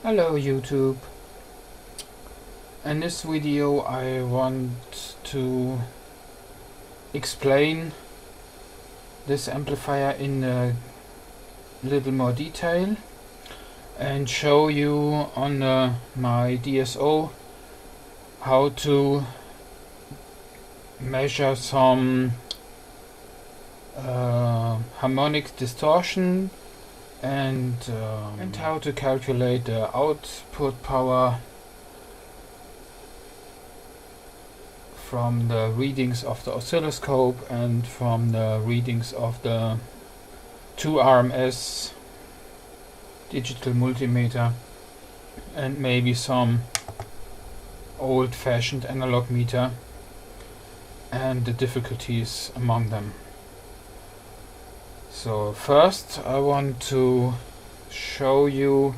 Hello YouTube. In this video I want to explain this amplifier in a little more detail and show you on my DSO how to measure some harmonic distortion and how to calculate the output power from the readings of the oscilloscope and from the readings of the 2RMS digital multimeter and maybe some old-fashioned analog meter and the difficulties among them. So first I want to show you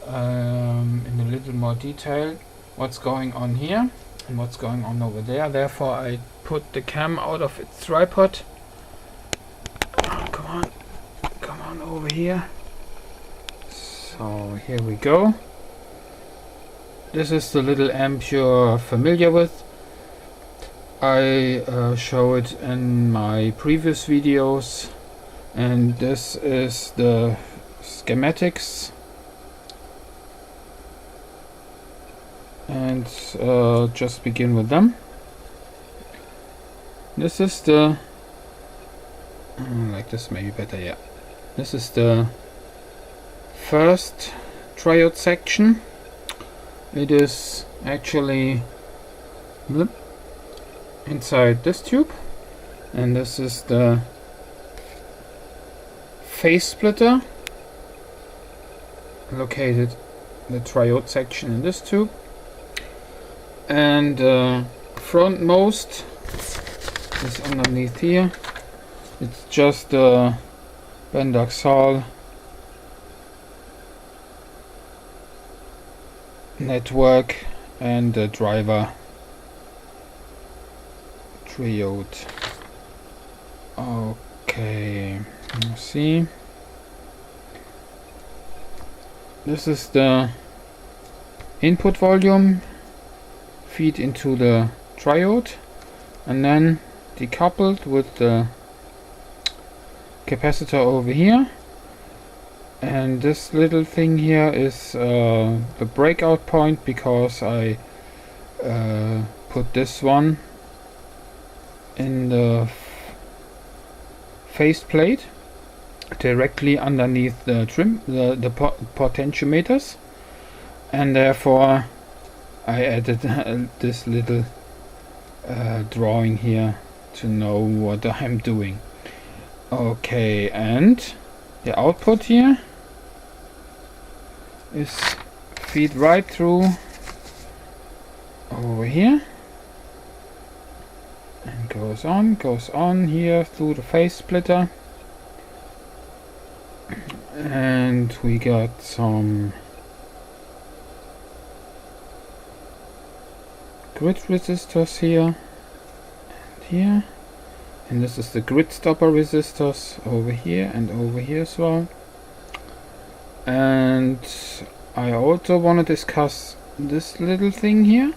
in a little more detail what's going on here and what's going on over there. Therefore I put the cam out of its tripod. Oh, come on over here. So here we go. This is the little amp you're familiar with. I show it in my previous videos. And this is the schematics, and just begin with them. This is the like this maybe better, yeah. This is the first triode section. It is actually inside this tube, and this is the phase splitter, located the triode section in this tube, and frontmost is underneath here. It's just the Bendaxal network and the driver triode. Okay, let's see. This is the input volume, feed into the triode, and then decoupled with the capacitor over here. And this little thing here is the breakout point, because I put this one in the face plate directly underneath the the potentiometers, and therefore I added this little drawing here to know what I'm doing. Okay, and the output here is feed right through over here and goes on here through the phase splitter, and we got some grid resistors here and here, and this is the grid stopper resistors over here and over here as well. And I also want to discuss this little thing here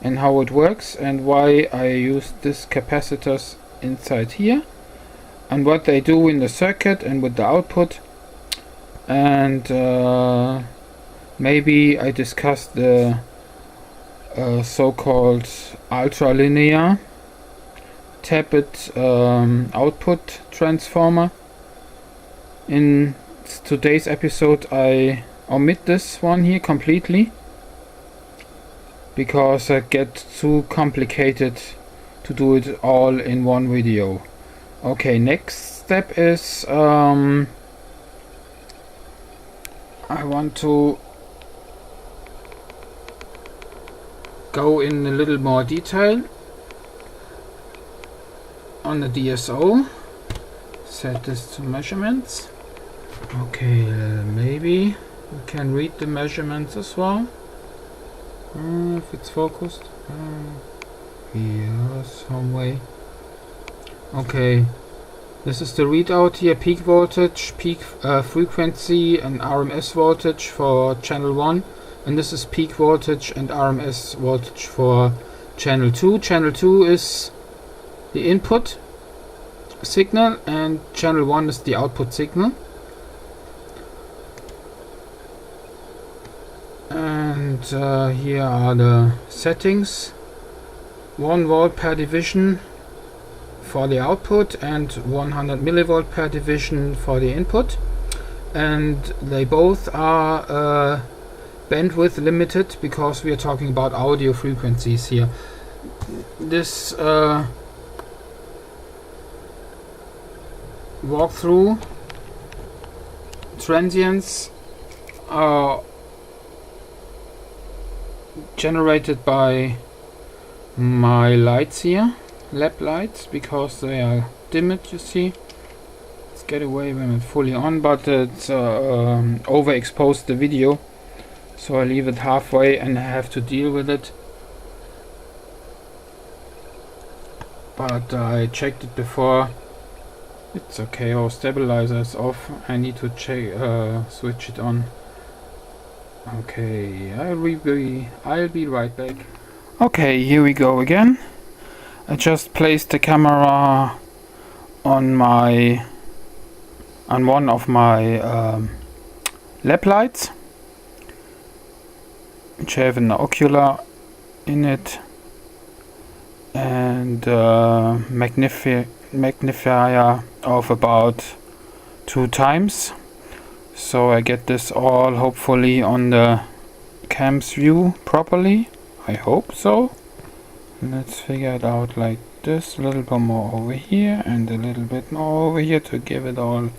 and how it works, and why I use these capacitors inside here and what they do in the circuit and with the output. And maybe I discuss the so-called ultralinear tapped output transformer. In today's episode I omit this one here completely, because it gets too complicated to do it all in one video. Okay, next step is I want to go in a little more detail on the DSO. Set this to measurements. Okay, maybe we can read the measurements as well. If it's focused. Here, some way. Okay, This is the readout here, peak voltage, peak frequency and RMS voltage for channel 1, and this is peak voltage and RMS voltage for channel 2. Channel 2 is the input signal and channel 1 is the output signal. And here are the settings: 1 volt per division for the output and 100 millivolt per division for the input, and they both are bandwidth limited because we are talking about audio frequencies here. This walkthrough transients are generated by my lights here, lab lights, because they are dimmed, you see. Let's get away when it's fully on, but it's overexposed the video, so I leave it halfway and I have to deal with it. But I checked it before. It's okay. Our stabilizer is off. I need to check, switch it on. Okay, I'll be right back. Okay, here we go again. I just placed the camera on one of my lab lights, which have an ocular in it and magnifier of about 2 times, so I get this all hopefully on the cam's view properly. I hope so. Let's figure it out like this, a little bit more over here and a little bit more over here to give it all.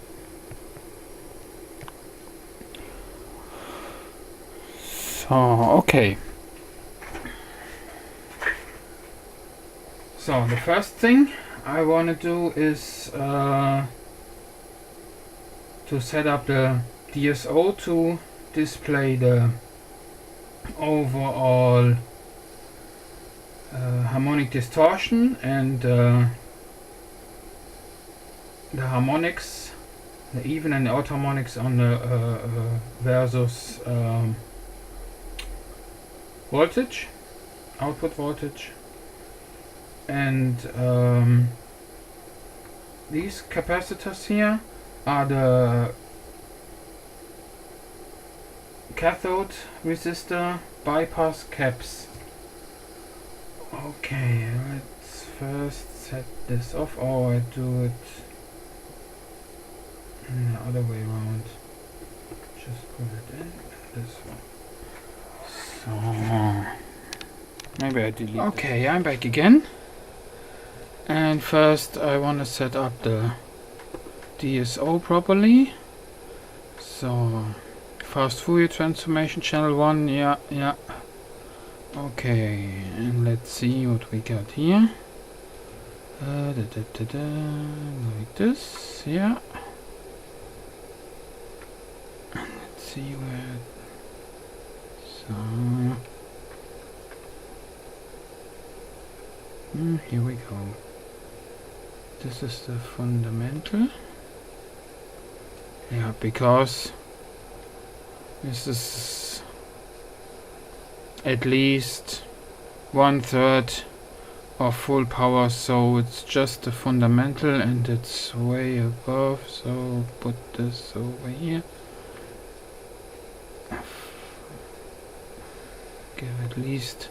So okay, so the first thing I want to do is to set up the DSO to display the overall harmonic distortion and the harmonics, the even and the odd harmonics on the versus voltage, output voltage. And these capacitors here are the cathode resistor bypass caps. Okay, let's first set this off, or I do it the other way around. Just put it in this one. So maybe I delete. Okay, I'm back again. And first I want to set up the DSO properly. So fast Fourier transformation channel 1, yeah. Okay, and let's see what we got here. Like this, yeah. And let's see where. So here we go. This is the fundamental. Yeah, because this is at least 1/3 of full power, so it's just the fundamental and it's way above, so put this over here. Give at least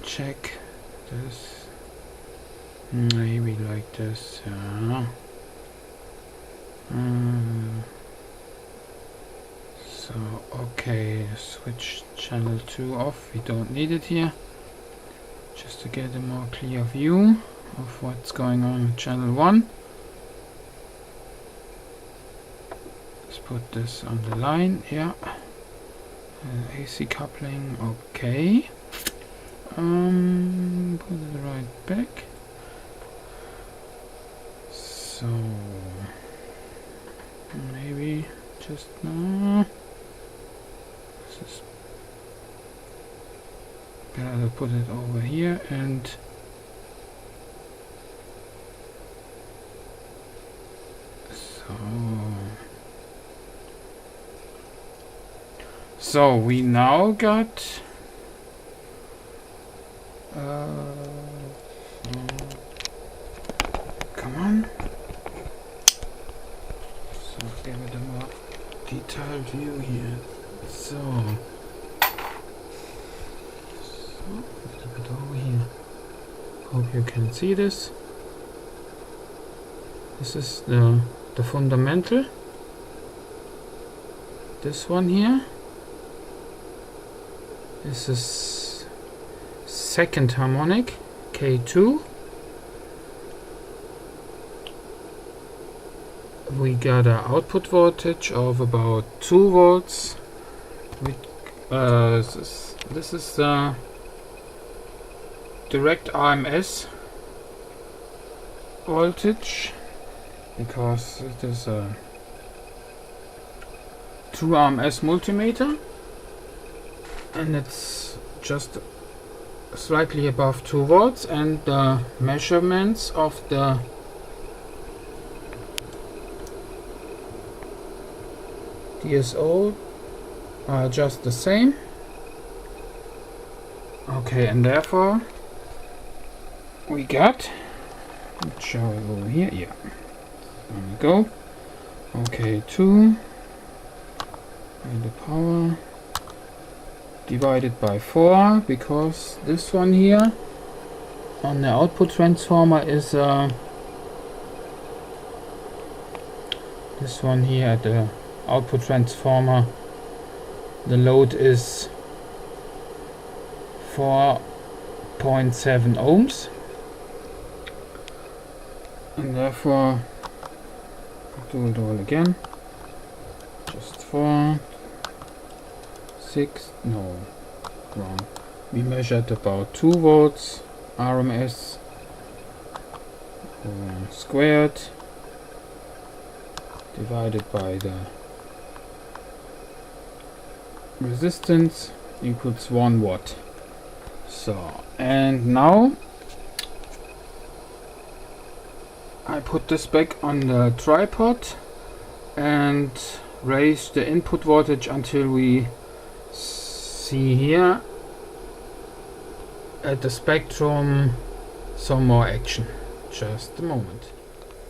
check this, maybe like this, yeah. So okay, switch channel 2 off, we don't need it here, just to get a more clear view of what's going on with channel 1. Let's put this on the line, yeah. AC coupling, okay. Put it right back. So maybe just now. This is put it over here and so we now got come on. So give it a more detailed view here. So a little bit over here. Hope you can see this. This is the fundamental. This one here. This is second harmonic, K2. We got an output voltage of about 2 volts. This is the direct RMS voltage, because it is a true RMS multimeter, and it's just slightly above 2 volts, and the measurements of the DSO are just the same. Okay, and therefore we got, let's show it over here, yeah, there we go. Okay, 2 and the power divided by 4, because this one here on the output transformer is this one here at the output transformer, the load is 4.7 ohms, and therefore I'll do it all again. Just 4, 6, no, wrong. We measured about 2 volts RMS squared divided by the resistance equals 1 watt. So, and now I put this back on the tripod and raise the input voltage until we see here at the spectrum some more action. Just a moment.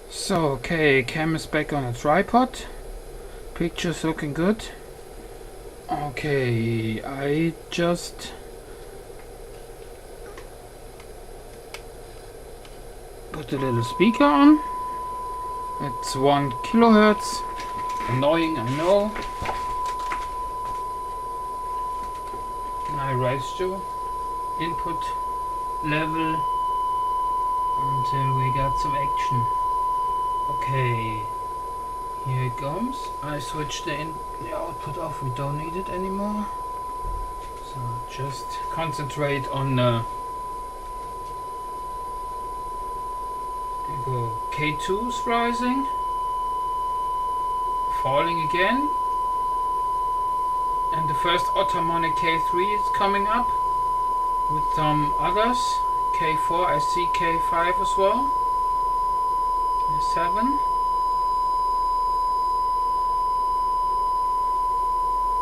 So, okay, cam is back on a tripod. Picture's looking good. Okay, I just put a little speaker on. It's 1 kilohertz. Annoying, I know. And I raised the input level until we got some action. Okay, here it comes. I switched the output off. We don't need it anymore. So just concentrate on the K2's rising, falling again, and the first harmonic K3 is coming up with some others. K4, I see K5 as well. K7.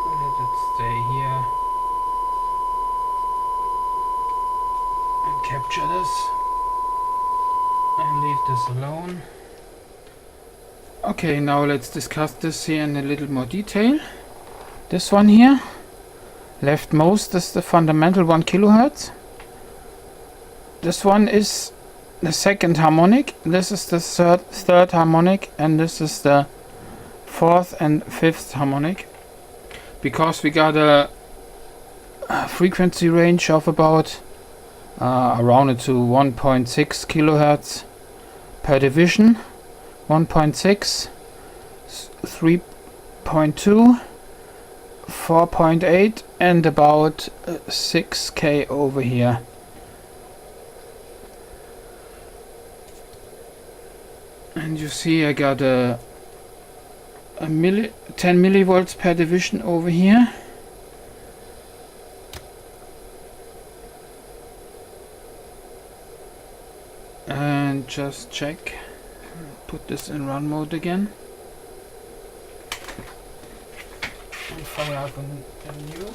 Let it stay here and capture this and leave this alone. Okay, now let's discuss this here in a little more detail. This one here, leftmost, is the fundamental 1 kilohertz. This one is the second harmonic, this is the third harmonic, and this is the fourth and fifth harmonic. Because we got a frequency range of about around it to 1.6 kilohertz per division, 1.6, 3.2, 4.8, and about 6K over here. And you see I got a 10 millivolts per division over here. just check. Put this in run mode again. And fire up a new.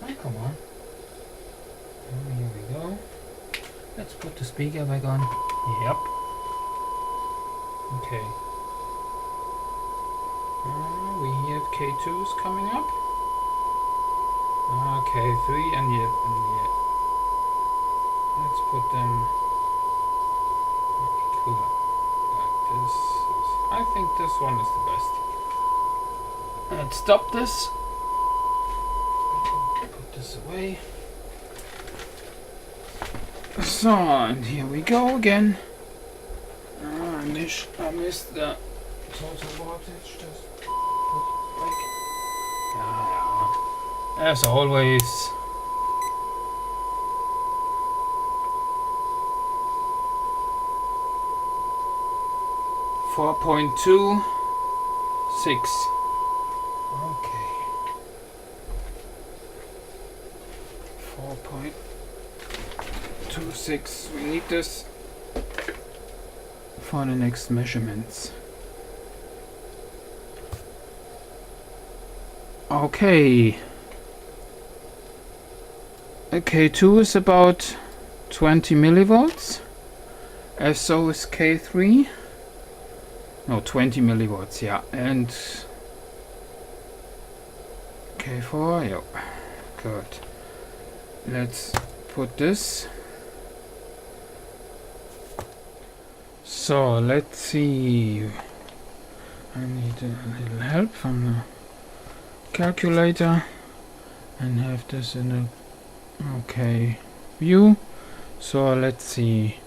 Oh, come on. Oh, here we go. Let's put the speaker back on. Yep. Okay. We have K2s coming up. K3 and yeah. Let's put them cool. Like this. I think this one is the best. Let's stop this. Put this away. So, and here we go again. I missed the total voltage. Just put it back. Yeah. As always. .26. Okay. 4.26. We need this for the next measurements. Okay. K2 is about 20 millivolts. As so is K3. No, 20 millivolts, yeah. And K4, yeah. Good. Let's put this. So let's see. I need a little help from the calculator and have this in a view. So let's see.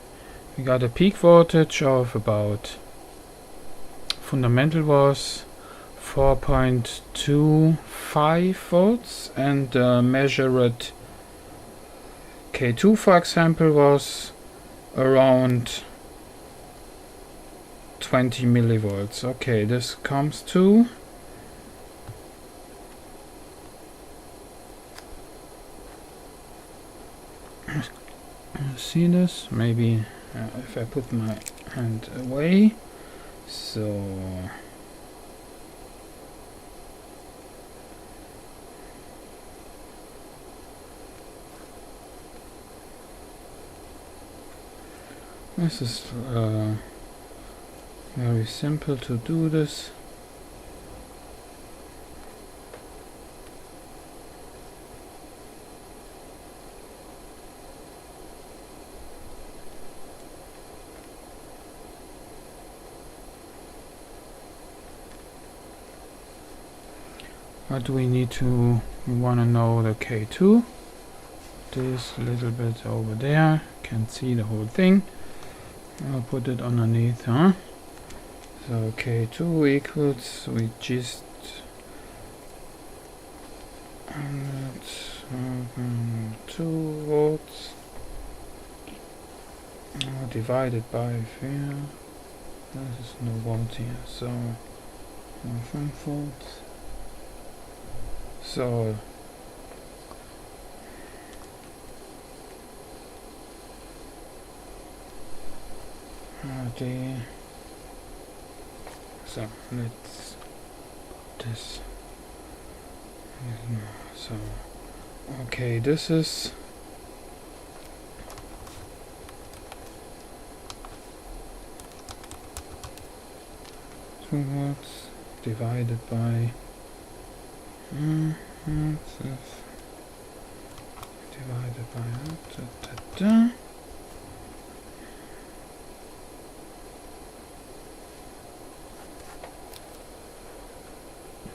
We got a peak voltage of about, fundamental was 4.25 volts, and measured K2 for example was around 20 millivolts. Okay, this comes to see this? Maybe if I put my hand away. So this is very simple to do this. What do we need to? We want to know the K2. This little bit over there. Can't see the whole thing. I'll put it underneath, huh? So K2 equals, we just 2 volts divided by 4. This is no volt here, so 5 volts. So so let's put this. So okay, this is volts divided by divided by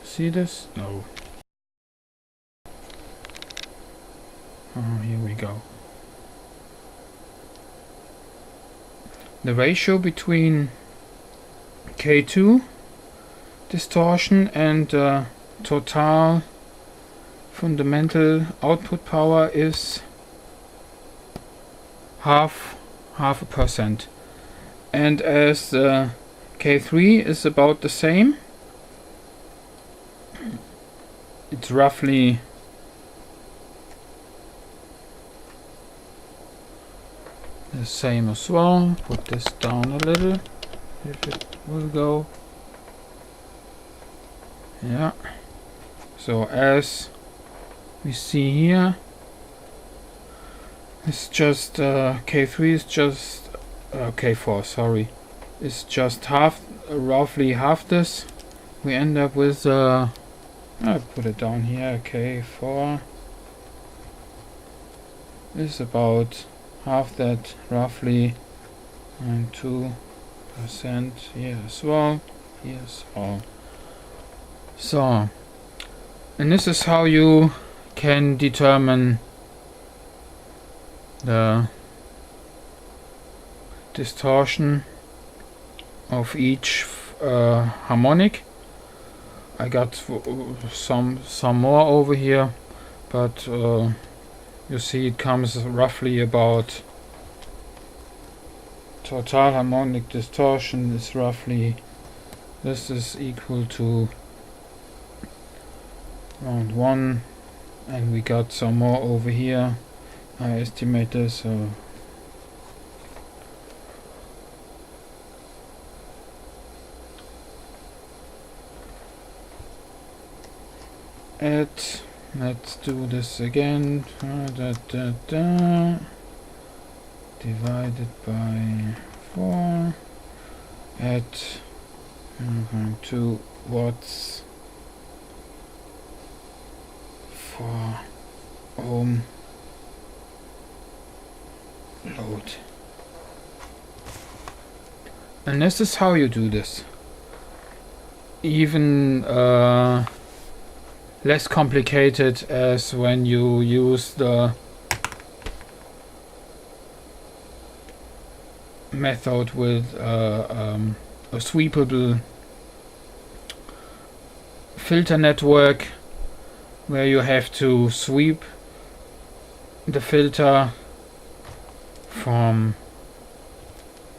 See this? No. Oh, here we go. The ratio between K2 distortion and total fundamental output power is half a percent, and as K3 is about the same, it's roughly The same as well. Put this down a little, if it will go. Yeah. So as we see here, it's just K3 is just K4. Sorry, it's just half, roughly half this. We end up with I put it down here. K4 is about half that, roughly, and 2% here as well. Here as well. So, and this is how you can determine the distortion of each harmonic. I got some more over here, but you see it comes roughly about total harmonic distortion is roughly, this is equal to around 1, and we got some more over here. I estimate this let's do this again. Divided by 4 at 2 watts 4 ohm load. And this is how you do this. Even less complicated as when you use the method with a sweepable filter network, where you have to sweep the filter from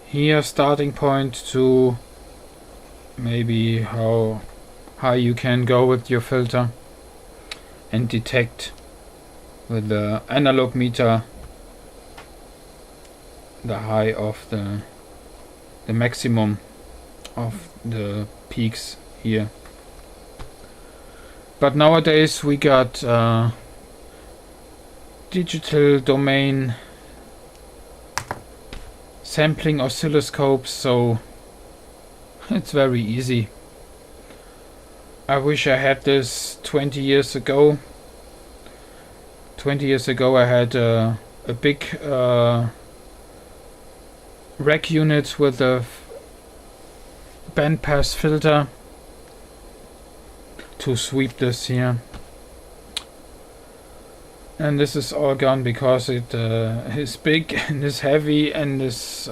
here starting point to maybe how high you can go with your filter, and detect with the analog meter the high of the maximum of the peaks here. But nowadays we got digital domain sampling oscilloscopes, so it's very easy. I wish I had this 20 years ago. 20 years ago I had a big rack unit with a bandpass filter to sweep this here. And this is all gone because it is big and is heavy and is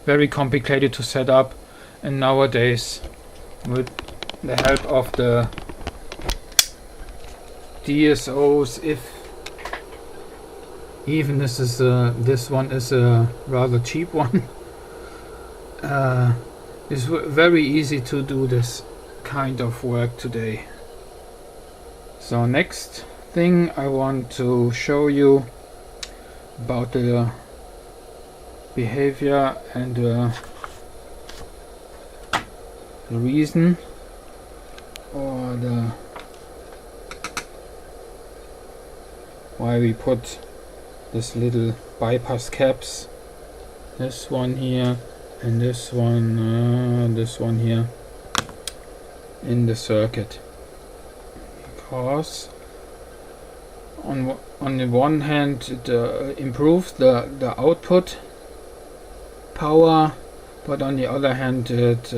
very complicated to set up. And nowadays, with the help of the DSOs, if even this is this one is a rather cheap one, it's very easy to do this kind of work today. So next thing I want to show you about the behavior and the reason, or the why we put this little bypass caps, this one here and this one here, in the circuit. Because on the one hand it improves the output power, but on the other hand it